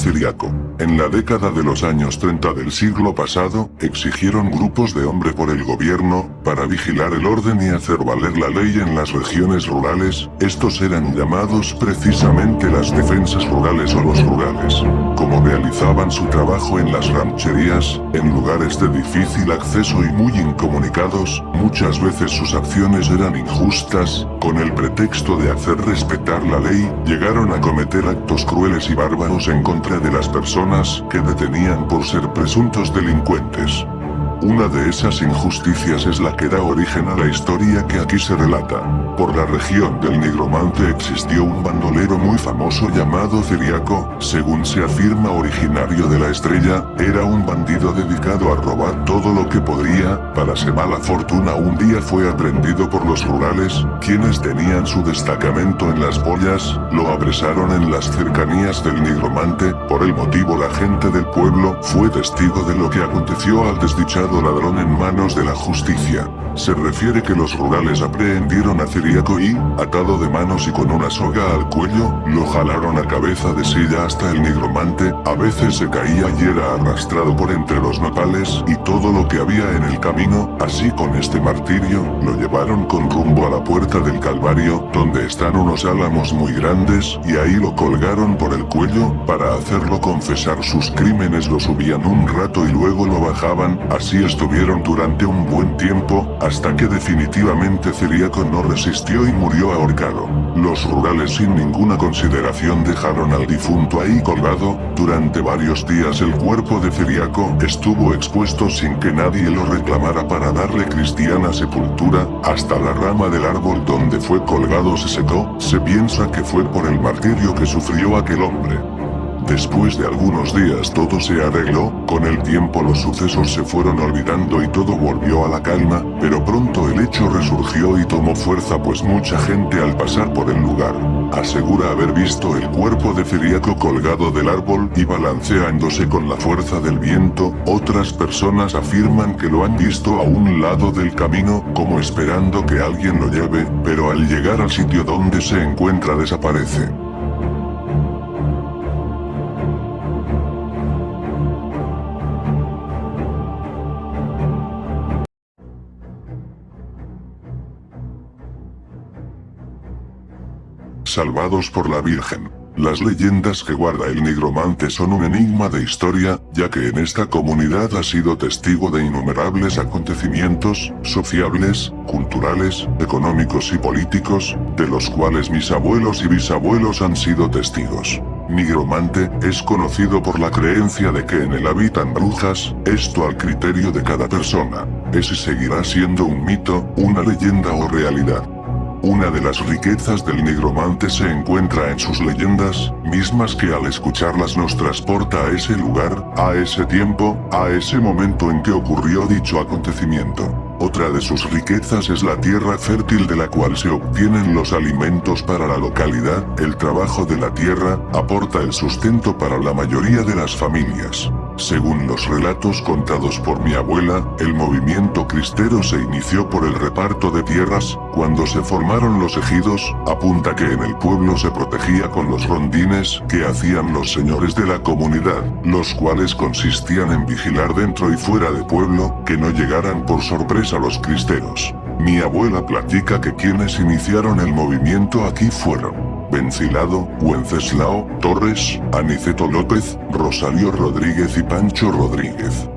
Ciriaco. En la década de los años 30 del siglo pasado, exigieron grupos de hombres por el gobierno, para vigilar el orden y hacer valer la ley en las regiones rurales. Estos eran llamados precisamente las defensas rurales o los rurales. Como realizaban su trabajo en las rancherías, en lugares de difícil acceso y muy incomunicados, muchas veces sus acciones eran injustas. Con el pretexto de hacer respetar la ley, llegaron a cometer actos crueles y bárbaros en contra de las personas que detenían por ser presuntos delincuentes. Una de esas injusticias es la que da origen a la historia que aquí se relata. Por la región del Nigromante existió un bandolero muy famoso llamado Ciriaco. Según se afirma, originario de la Estrella, era un bandido dedicado a robar todo lo que podría. Para su mala fortuna, un día fue aprendido por los rurales, quienes tenían su destacamento en Las Boyas. Lo apresaron en las cercanías del Nigromante. Por el motivo, la gente del pueblo fue testigo de lo que aconteció al desdichado ladrón en manos de la justicia. Se refiere que los rurales aprehendieron a Ciriaco y, atado de manos y con una soga al cuello, lo jalaron a cabeza de silla hasta el Nigromante. A veces se caía y era arrastrado por entre los nopales y todo lo que había en el camino. Así, con este martirio, lo llevaron con rumbo a la puerta del Calvario, donde están unos álamos muy grandes, y ahí lo colgaron por el cuello. Para hacerlo confesar sus crímenes lo subían un rato y luego lo bajaban. Así estuvieron durante un buen tiempo, hasta que definitivamente Ciriaco no resistió y murió ahorcado. Los rurales, sin ninguna consideración, dejaron al difunto ahí colgado. Durante varios días el cuerpo de Ciriaco estuvo expuesto sin que nadie lo reclamara para darle cristiana sepultura. Hasta la rama del árbol donde fue colgado se secó. Se piensa que fue por el martirio que sufrió aquel hombre. Después de algunos días todo se arregló. Con el tiempo los sucesos se fueron olvidando y todo volvió a la calma, pero pronto el hecho resurgió y tomó fuerza, pues mucha gente al pasar por el lugar asegura haber visto el cuerpo de Ciriaco colgado del árbol y balanceándose con la fuerza del viento. Otras personas afirman que lo han visto a un lado del camino, como esperando que alguien lo lleve, pero al llegar al sitio donde se encuentra desaparece. Salvados por la Virgen. Las leyendas que guarda el Nigromante son un enigma de historia, ya que en esta comunidad ha sido testigo de innumerables acontecimientos sociables, culturales, económicos y políticos, de los cuales mis abuelos y bisabuelos han sido testigos. Nigromante es conocido por la creencia de que en él habitan brujas, esto al criterio de cada persona. Es y seguirá siendo un mito, una leyenda o realidad. Una de las riquezas del Nigromante se encuentra en sus leyendas, mismas que al escucharlas nos transporta a ese lugar, a ese tiempo, a ese momento en que ocurrió dicho acontecimiento. Otra de sus riquezas es la tierra fértil de la cual se obtienen los alimentos para la localidad. El trabajo de la tierra aporta el sustento para la mayoría de las familias. Según los relatos contados por mi abuela, el movimiento cristero se inició por el reparto de tierras. Cuando se formaron los ejidos, apunta que en el pueblo se protegía con los rondines que hacían los señores de la comunidad, los cuales consistían en vigilar dentro y fuera de pueblo, que no llegaran por sorpresa los cristeros. Mi abuela platica que quienes iniciaron el movimiento aquí fueron Vencilado, Wenceslao, Torres, Aniceto López, Rosario Rodríguez y Pancho Rodríguez.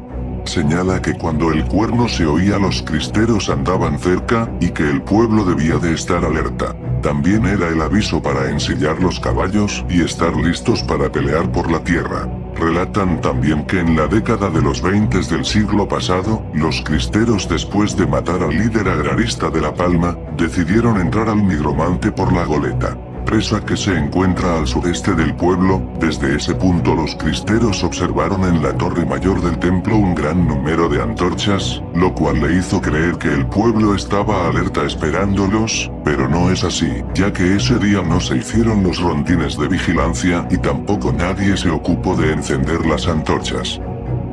Señala que cuando el cuerno se oía los cristeros andaban cerca, y que el pueblo debía de estar alerta. También era el aviso para ensillar los caballos y estar listos para pelear por la tierra. Relatan también que en la década de los 20 del siglo pasado, los cristeros, después de matar al líder agrarista de La Palma, decidieron entrar al Nigromante por la Goleta, presa que se encuentra al sureste del pueblo. Desde ese punto los cristeros observaron en la torre mayor del templo un gran número de antorchas, lo cual le hizo creer que el pueblo estaba alerta esperándolos, pero no es así, ya que ese día no se hicieron los rondines de vigilancia y tampoco nadie se ocupó de encender las antorchas.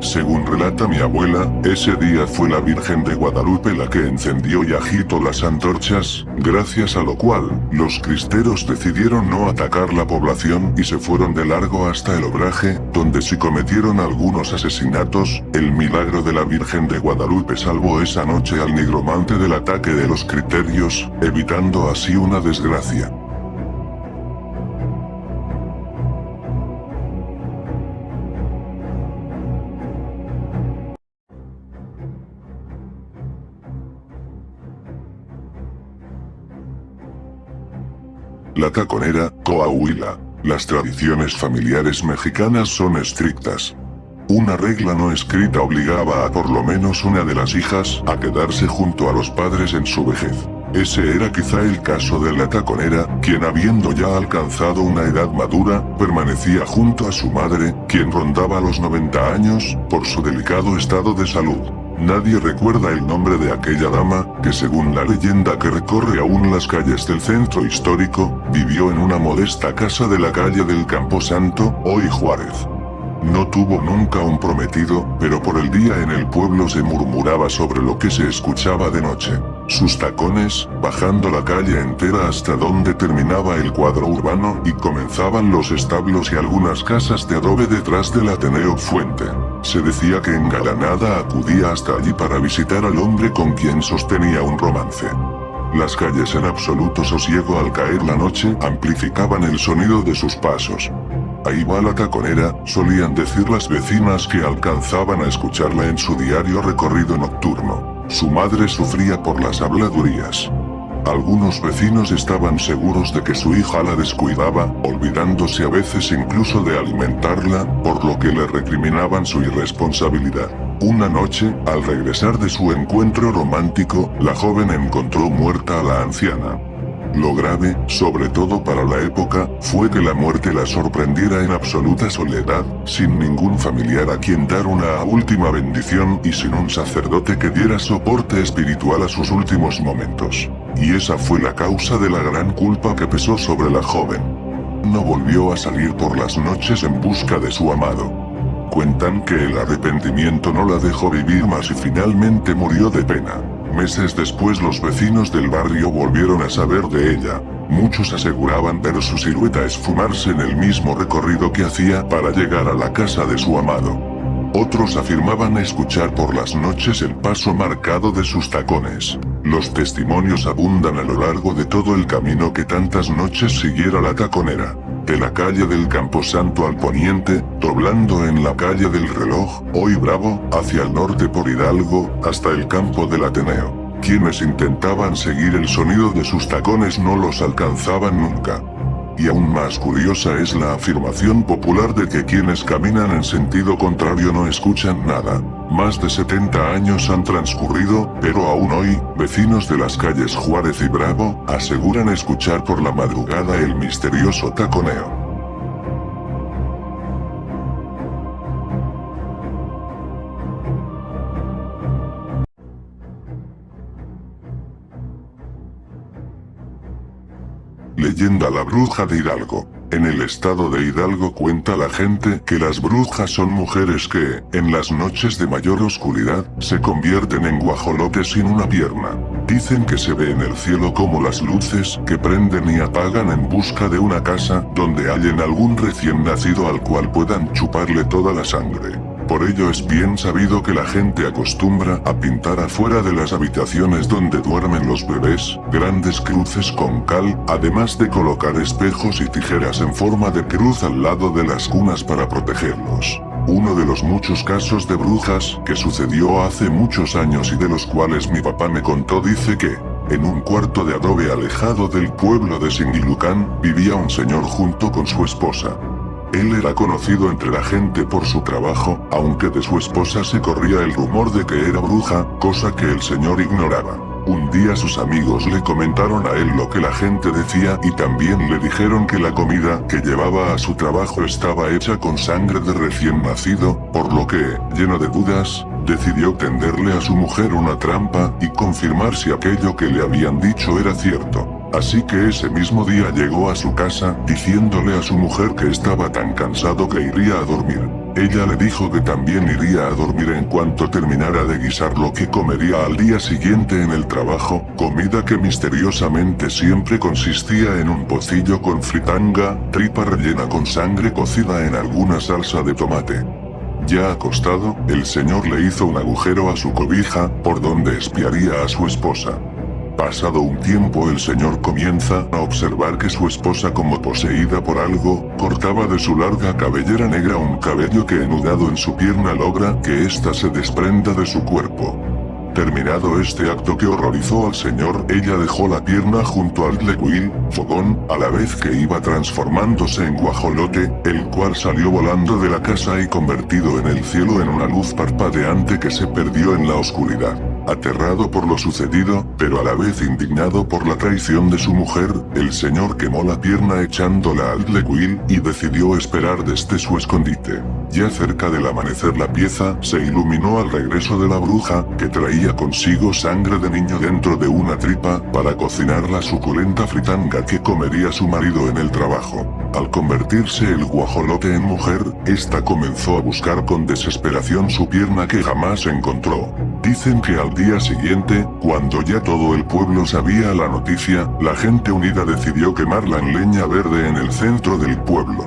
Según relata mi abuela, ese día fue la Virgen de Guadalupe la que encendió y agitó las antorchas, gracias a lo cual, los cristeros decidieron no atacar la población y se fueron de largo hasta el Obraje, donde sí cometieron algunos asesinatos. El milagro de la Virgen de Guadalupe salvó esa noche al nigromante del ataque de los criterios, evitando así una desgracia. La Taconera, Coahuila. Las tradiciones familiares mexicanas son estrictas. Una regla no escrita obligaba a por lo menos una de las hijas a quedarse junto a los padres en su vejez. Ese era quizá el caso de la Taconera, quien habiendo ya alcanzado una edad madura, permanecía junto a su madre, quien rondaba los 90 años, por su delicado estado de salud. Nadie recuerda el nombre de aquella dama, que según la leyenda que recorre aún las calles del centro histórico, vivió en una modesta casa de la calle del Camposanto, hoy Juárez. No tuvo nunca un prometido, pero por el día en el pueblo se murmuraba sobre lo que se escuchaba de noche. Sus tacones, bajando la calle entera hasta donde terminaba el cuadro urbano y comenzaban los establos y algunas casas de adobe detrás del Ateneo Fuente. Se decía que engalanada acudía hasta allí para visitar al hombre con quien sostenía un romance. Las calles en absoluto sosiego al caer la noche amplificaban el sonido de sus pasos. Ahí va la Taconera, solían decir las vecinas que alcanzaban a escucharla en su diario recorrido nocturno. Su madre sufría por las habladurías. Algunos vecinos estaban seguros de que su hija la descuidaba, olvidándose a veces incluso de alimentarla, por lo que le recriminaban su irresponsabilidad. Una noche, al regresar de su encuentro romántico, la joven encontró muerta a la anciana. Lo grave, sobre todo para la época, fue que la muerte la sorprendiera en absoluta soledad, sin ningún familiar a quien dar una última bendición y sin un sacerdote que diera soporte espiritual a sus últimos momentos. Y esa fue la causa de la gran culpa que pesó sobre la joven. No volvió a salir por las noches en busca de su amado. Cuentan que el arrepentimiento no la dejó vivir más y finalmente murió de pena. Meses después los vecinos del barrio volvieron a saber de ella. Muchos aseguraban ver su silueta esfumarse en el mismo recorrido que hacía para llegar a la casa de su amado. Otros afirmaban escuchar por las noches el paso marcado de sus tacones. Los testimonios abundan a lo largo de todo el camino que tantas noches siguiera la Taconera. De la calle del Camposanto al poniente, doblando en la calle del Reloj, hoy Bravo, hacia el norte por Hidalgo, hasta el campo del Ateneo. Quienes intentaban seguir el sonido de sus tacones no los alcanzaban nunca. Y aún más curiosa es la afirmación popular de que quienes caminan en sentido contrario no escuchan nada. Más de 70 años han transcurrido, pero aún hoy, vecinos de las calles Juárez y Bravo, aseguran escuchar por la madrugada el misterioso taconeo. Leyenda La Bruja de Hidalgo. En el estado de Hidalgo cuenta la gente que las brujas son mujeres que, en las noches de mayor oscuridad, se convierten en guajolotes sin una pierna. Dicen que se ve en el cielo como las luces que prenden y apagan en busca de una casa donde hallen algún recién nacido al cual puedan chuparle toda la sangre. Por ello es bien sabido que la gente acostumbra a pintar afuera de las habitaciones donde duermen los bebés, grandes cruces con cal, además de colocar espejos y tijeras en forma de cruz al lado de las cunas para protegerlos. Uno de los muchos casos de brujas que sucedió hace muchos años y de los cuales mi papá me contó dice que, en un cuarto de adobe alejado del pueblo de Singilucán, vivía un señor junto con su esposa. Él era conocido entre la gente por su trabajo, aunque de su esposa se corría el rumor de que era bruja, cosa que el señor ignoraba. Un día sus amigos le comentaron a él lo que la gente decía y también le dijeron que la comida que llevaba a su trabajo estaba hecha con sangre de recién nacido, por lo que, lleno de dudas, decidió tenderle a su mujer una trampa y confirmar si aquello que le habían dicho era cierto. Así que ese mismo día llegó a su casa, diciéndole a su mujer que estaba tan cansado que iría a dormir. Ella le dijo que también iría a dormir en cuanto terminara de guisar lo que comería al día siguiente en el trabajo, comida que misteriosamente siempre consistía en un pocillo con fritanga, tripa rellena con sangre cocida en alguna salsa de tomate. Ya acostado, el señor le hizo un agujero a su cobija, por donde espiaría a su esposa. Pasado un tiempo el señor comienza a observar que su esposa, como poseída por algo, cortaba de su larga cabellera negra un cabello que enudado en su pierna logra que ésta se desprenda de su cuerpo. Terminado este acto que horrorizó al señor, ella dejó la pierna junto al tlecuil, fogón, a la vez que iba transformándose en guajolote, el cual salió volando de la casa y convertido en el cielo en una luz parpadeante que se perdió en la oscuridad. Aterrado por lo sucedido, pero a la vez indignado por la traición de su mujer, el señor quemó la pierna echándola al tlecuil y decidió esperar desde su escondite. Ya cerca del amanecer la pieza se iluminó al regreso de la bruja, que traía consigo sangre de niño dentro de una tripa para cocinar la suculenta fritanga que comería su marido en el trabajo. Al convertirse el guajolote en mujer, esta comenzó a buscar con desesperación su pierna que jamás encontró. Dicen que al día siguiente, cuando ya todo el pueblo sabía la noticia, la gente unida decidió quemarla en leña verde en el centro del pueblo.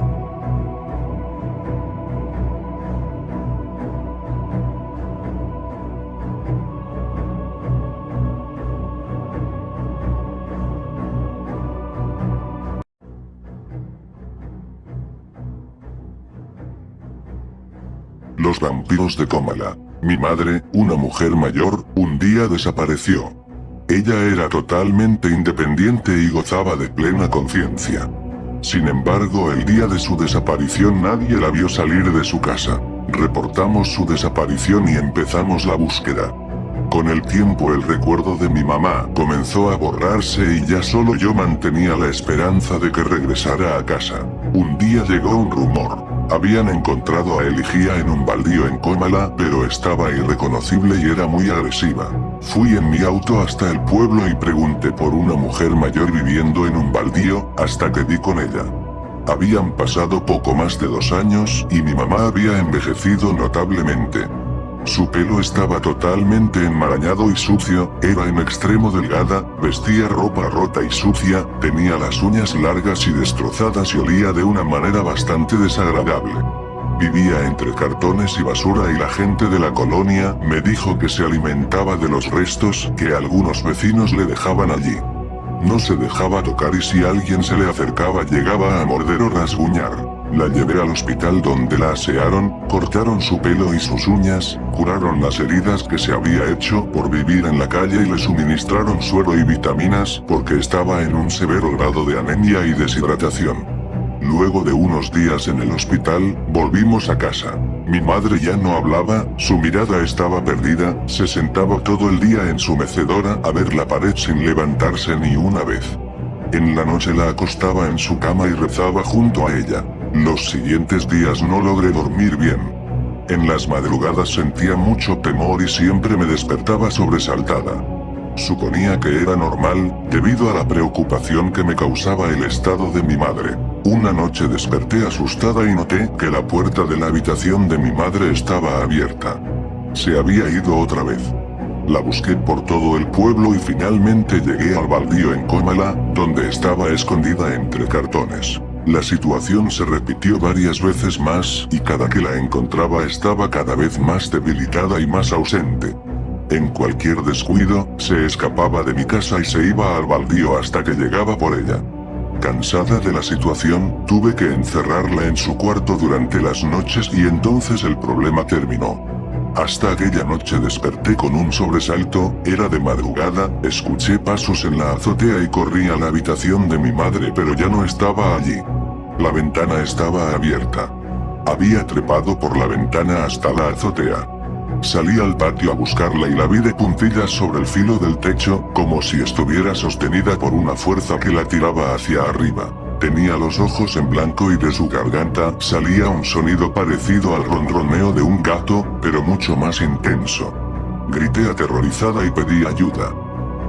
Los vampiros de Comala. Mi madre, una mujer mayor, un día desapareció. Ella era totalmente independiente y gozaba de plena conciencia. Sin embargo, el día de su desaparición nadie la vio salir de su casa. Reportamos su desaparición y empezamos la búsqueda. Con el tiempo el recuerdo de mi mamá comenzó a borrarse y ya solo yo mantenía la esperanza de que regresara a casa. Un día llegó un rumor. Habían encontrado a Elijía en un baldío en Comala, pero estaba irreconocible y era muy agresiva. Fui en mi auto hasta el pueblo y pregunté por una mujer mayor viviendo en un baldío, hasta que di con ella. Habían pasado poco más de 2 años y mi mamá había envejecido notablemente. Su pelo estaba totalmente enmarañado y sucio, era en extremo delgada, vestía ropa rota y sucia, tenía las uñas largas y destrozadas y olía de una manera bastante desagradable. Vivía entre cartones y basura y la gente de la colonia me dijo que se alimentaba de los restos que algunos vecinos le dejaban allí. No se dejaba tocar y si alguien se le acercaba llegaba a morder o rasguñar. La llevé al hospital donde la asearon, cortaron su pelo y sus uñas, curaron las heridas que se había hecho por vivir en la calle y le suministraron suero y vitaminas porque estaba en un severo grado de anemia y deshidratación. Luego de unos días en el hospital, volvimos a casa. Mi madre ya no hablaba, su mirada estaba perdida, se sentaba todo el día en su mecedora a ver la pared sin levantarse ni una vez. En la noche la acostaba en su cama y rezaba junto a ella. Los siguientes días no logré dormir bien. En las madrugadas sentía mucho temor y siempre me despertaba sobresaltada. Suponía que era normal, debido a la preocupación que me causaba el estado de mi madre. Una noche desperté asustada y noté que la puerta de la habitación de mi madre estaba abierta. Se había ido otra vez. La busqué por todo el pueblo y finalmente llegué al baldío en Comala, donde estaba escondida entre cartones. La situación se repitió varias veces más y cada que la encontraba estaba cada vez más debilitada y más ausente. En cualquier descuido, se escapaba de mi casa y se iba al baldío hasta que llegaba por ella. Cansada de la situación, tuve que encerrarla en su cuarto durante las noches y entonces el problema terminó. Hasta aquella noche desperté con un sobresalto, era de madrugada, escuché pasos en la azotea y corrí a la habitación de mi madre pero ya no estaba allí. La ventana estaba abierta. Había trepado por la ventana hasta la azotea. Salí al patio a buscarla y la vi de puntillas sobre el filo del techo, como si estuviera sostenida por una fuerza que la tiraba hacia arriba. Tenía los ojos en blanco y de su garganta salía un sonido parecido al ronroneo de un gato, pero mucho más intenso. Grité aterrorizada y pedí ayuda.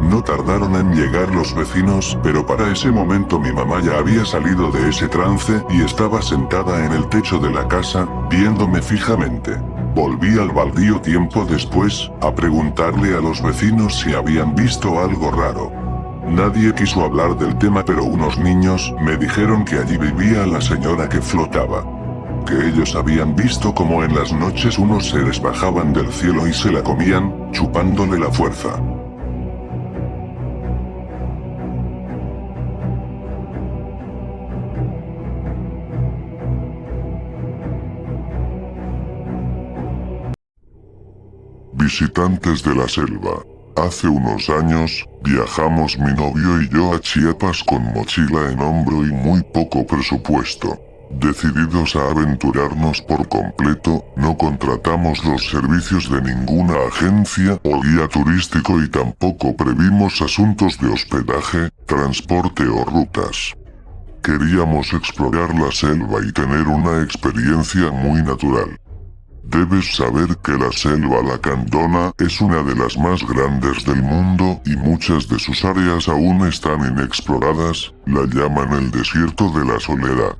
No tardaron en llegar los vecinos, pero para ese momento mi mamá ya había salido de ese trance y estaba sentada en el techo de la casa, viéndome fijamente. Volví al baldío tiempo después, a preguntarle a los vecinos si habían visto algo raro. Nadie quiso hablar del tema, pero unos niños me dijeron que allí vivía la señora que flotaba. Que ellos habían visto como en las noches unos seres bajaban del cielo y se la comían, chupándole la fuerza. Visitantes de la selva. Hace unos años, viajamos mi novio y yo a Chiapas con mochila en hombro y muy poco presupuesto. Decididos a aventurarnos por completo, no contratamos los servicios de ninguna agencia o guía turístico y tampoco previmos asuntos de hospedaje, transporte o rutas. Queríamos explorar la selva y tener una experiencia muy natural. Debes saber que la selva lacandona es una de las más grandes del mundo y muchas de sus áreas aún están inexploradas, la llaman el desierto de la soledad.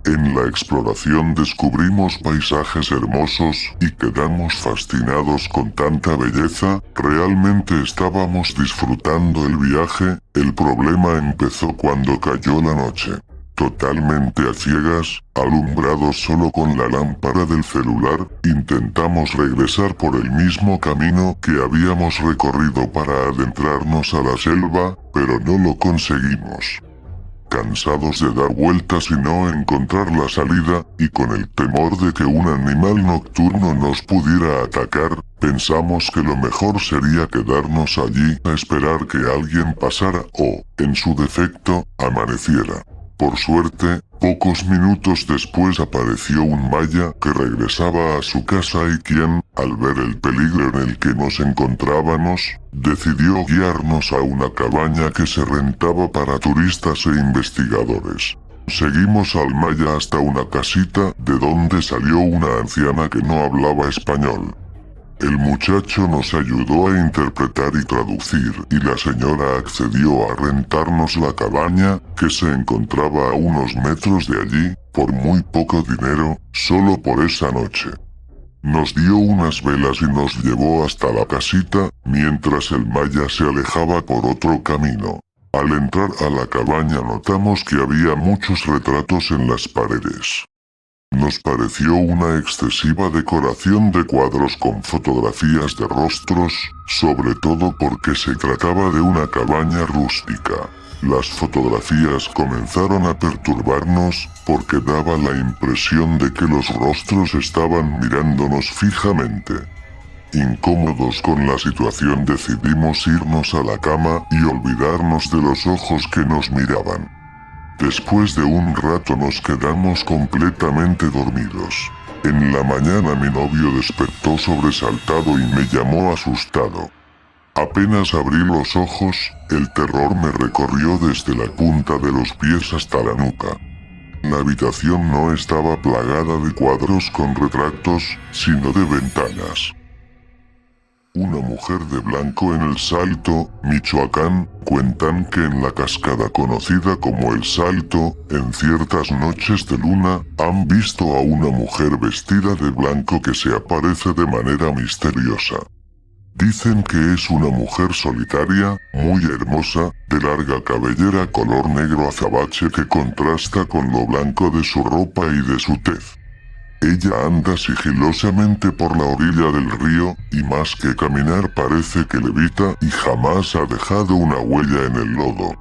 En la exploración descubrimos paisajes hermosos y quedamos fascinados con tanta belleza, realmente estábamos disfrutando el viaje, el problema empezó cuando cayó la noche. Totalmente a ciegas, alumbrados solo con la lámpara del celular, intentamos regresar por el mismo camino que habíamos recorrido para adentrarnos a la selva, pero no lo conseguimos. Cansados de dar vueltas y no encontrar la salida, y con el temor de que un animal nocturno nos pudiera atacar, pensamos que lo mejor sería quedarnos allí a esperar que alguien pasara o, en su defecto, amaneciera. Por suerte, pocos minutos después apareció un maya que regresaba a su casa y quien, al ver el peligro en el que nos encontrábamos, decidió guiarnos a una cabaña que se rentaba para turistas e investigadores. Seguimos al maya hasta una casita de donde salió una anciana que no hablaba español. El muchacho nos ayudó a interpretar y traducir y la señora accedió a rentarnos la cabaña, que se encontraba a unos metros de allí, por muy poco dinero, solo por esa noche. Nos dio unas velas y nos llevó hasta la casita, mientras el maya se alejaba por otro camino. Al entrar a la cabaña notamos que había muchos retratos en las paredes. Nos pareció una excesiva decoración de cuadros con fotografías de rostros, sobre todo porque se trataba de una cabaña rústica. Las fotografías comenzaron a perturbarnos porque daba la impresión de que los rostros estaban mirándonos fijamente. Incómodos con la situación decidimos irnos a la cama y olvidarnos de los ojos que nos miraban. Después de un rato nos quedamos completamente dormidos. En la mañana mi novio despertó sobresaltado y me llamó asustado. Apenas abrí los ojos, el terror me recorrió desde la punta de los pies hasta la nuca. La habitación no estaba plagada de cuadros con retratos, sino de ventanas. Una mujer de blanco en El Salto, Michoacán, cuentan que en la cascada conocida como El Salto, en ciertas noches de luna, han visto a una mujer vestida de blanco que se aparece de manera misteriosa. Dicen que es una mujer solitaria, muy hermosa, de larga cabellera color negro azabache que contrasta con lo blanco de su ropa y de su tez. Ella anda sigilosamente por la orilla del río, y más que caminar parece que levita y jamás ha dejado una huella en el lodo.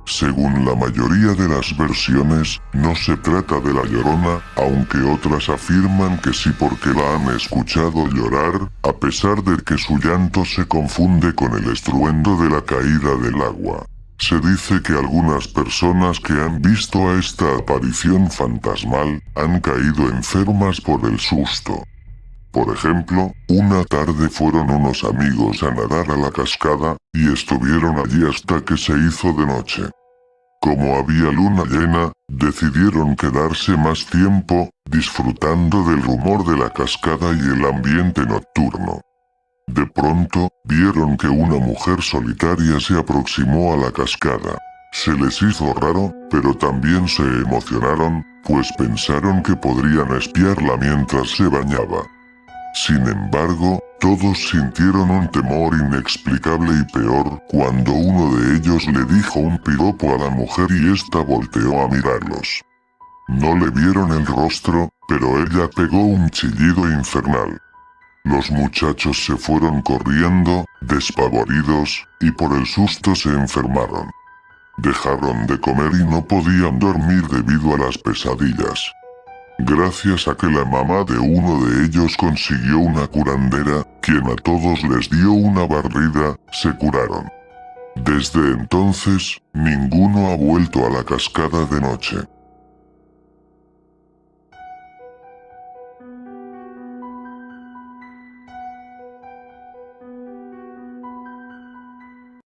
Según la mayoría de las versiones, no se trata de la Llorona, aunque otras afirman que sí porque la han escuchado llorar, a pesar de que su llanto se confunde con el estruendo de la caída del agua. Se dice que algunas personas que han visto a esta aparición fantasmal han caído enfermas por el susto. Por ejemplo, una tarde fueron unos amigos a nadar a la cascada y estuvieron allí hasta que se hizo de noche. Como había luna llena, decidieron quedarse más tiempo, disfrutando del rumor de la cascada y el ambiente nocturno. De pronto, vieron que una mujer solitaria se aproximó a la cascada. Se les hizo raro, pero también se emocionaron, pues pensaron que podrían espiarla mientras se bañaba. Sin embargo, todos sintieron un temor inexplicable y peor cuando uno de ellos le dijo un piropo a la mujer y ésta volteó a mirarlos. No le vieron el rostro, pero ella pegó un chillido infernal. Los muchachos se fueron corriendo, despavoridos, y por el susto se enfermaron. Dejaron de comer y no podían dormir debido a las pesadillas. Gracias a que la mamá de uno de ellos consiguió una curandera, quien a todos les dio una barrida, se curaron. Desde entonces, ninguno ha vuelto a la cascada de noche.